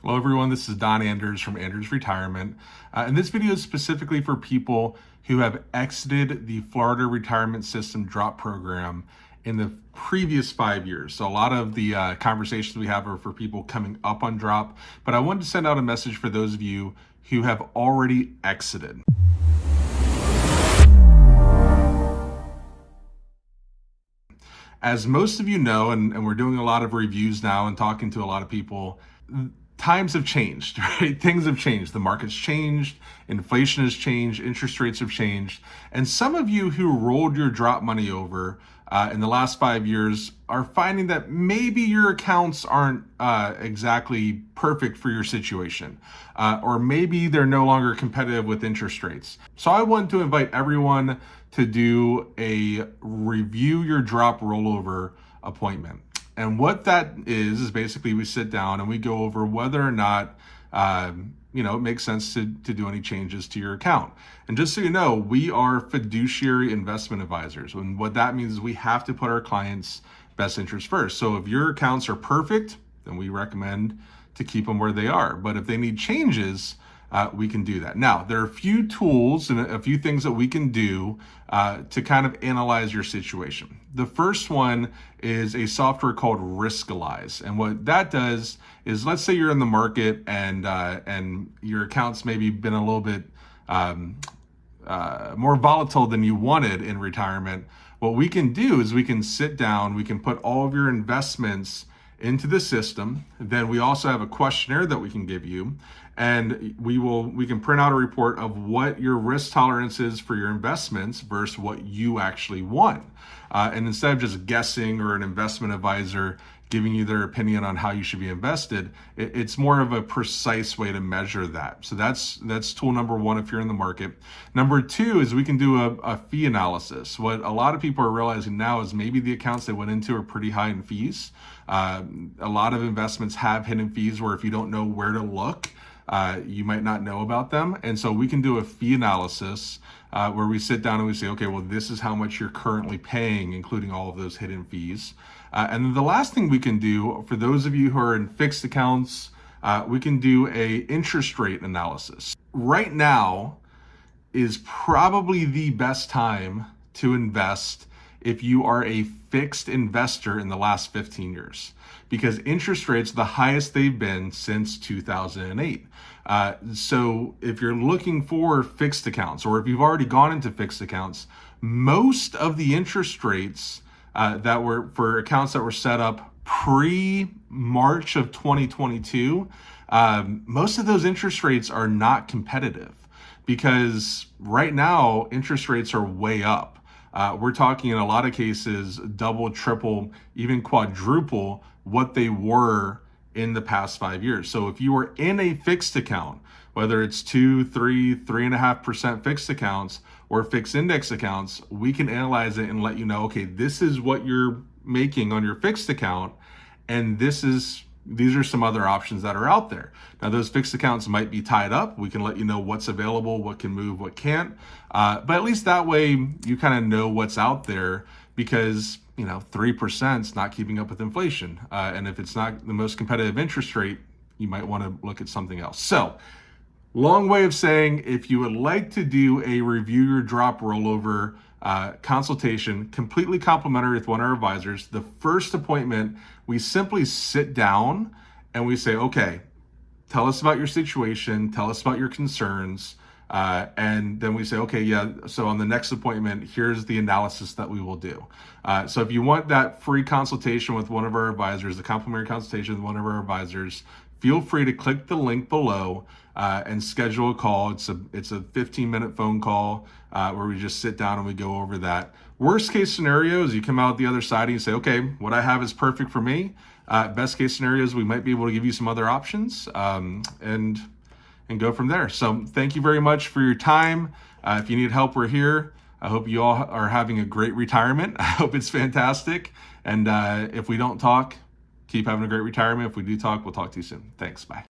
Hello everyone, this is Anders from Anders Retirement. And this video is specifically for people who have exited the Florida Retirement System drop program in the previous 5 years. So a lot of the conversations we have are for people coming up on drop, but I wanted to send out a message for those of you who have already exited. As most of you know, and we're doing a lot of reviews now and talking to a lot of people, times have changed, right? Things have changed. The market's changed, inflation has changed, interest rates have changed. And some of you who rolled your drop money over in the last 5 years are finding that maybe your accounts aren't exactly perfect for your situation, or maybe they're no longer competitive with interest rates. So I want to invite everyone to do a review your drop rollover appointment. And what that is basically we sit down and we go over whether or not it makes sense to do any changes to your account. And just so you know, we are fiduciary investment advisors. And what that means is we have to put our clients' best interest first. So if your accounts are perfect, then we recommend to keep them where they are. But if they need changes, we can do that. Now, there are a few tools and a few things that we can do to kind of analyze your situation. The first one is a software called Riskalyze. And what that does is, let's say you're in the market and your account's maybe been a little bit more volatile than you wanted in retirement. What we can do is we can sit down, we can put all of your investments into the system. Then we also have a questionnaire that we can give you, and we can print out a report of what your risk tolerance is for your investments versus what you actually want. And instead of just guessing or an investment advisor giving you their opinion on how you should be invested, it's more of a precise way to measure that. So that's tool number one if you're in the market. Number two is we can do a fee analysis. What a lot of people are realizing now is maybe the accounts they went into are pretty high in fees. A lot of investments have hidden fees where if you don't know where to look, you might not know about them. And so we can do a fee analysis where we sit down and we say, okay, well, this is how much you're currently paying, including all of those hidden fees. And then the last thing we can do for those of you who are in fixed accounts, we can do a interest rate analysis. Right now is probably the best time to invest if you are a fixed investor in the last 15 years, because interest rates are the highest they've been since 2008. So if you're looking for fixed accounts, or if you've already gone into fixed accounts, most of the interest rates that were for accounts that were set up pre-March of 2022, most of those interest rates are not competitive, because right now interest rates are way up. We're talking in a lot of cases double, triple, even quadruple what they were in the past 5 years. So if you are in a fixed account, whether it's 2, 3, 3.5% fixed accounts or fixed index accounts, we can analyze it and let you know, okay, this is what you're making on your fixed account, and these are some other options that are out there. Now, those fixed accounts might be tied up. We can let you know what's available, what can move, what can't. But at least that way you kind of know what's out there, because 3% is not keeping up with inflation. And if it's not the most competitive interest rate, you might want to look at something else. So, long way of saying, if you would like to do a review your drop rollover consultation, completely complimentary with one of our advisors, the first appointment, we simply sit down and we say, okay, tell us about your situation, tell us about your concerns, and then we say, okay, yeah, so on the next appointment, here's the analysis that we will do. So if you want that free consultation with one of our advisors, the complimentary consultation with one of our advisors, feel free to click the link below and schedule a call. It's a 15-minute phone call where we just sit down and we go over that. Worst case scenario is you come out the other side and you say, okay, what I have is perfect for me. Best case scenario is we might be able to give you some other options and go from there. So thank you very much for your time. If you need help, we're here. I hope you all are having a great retirement. I hope it's fantastic. And if we don't talk, keep having a great retirement. If we do talk, we'll talk to you soon. Thanks. Bye.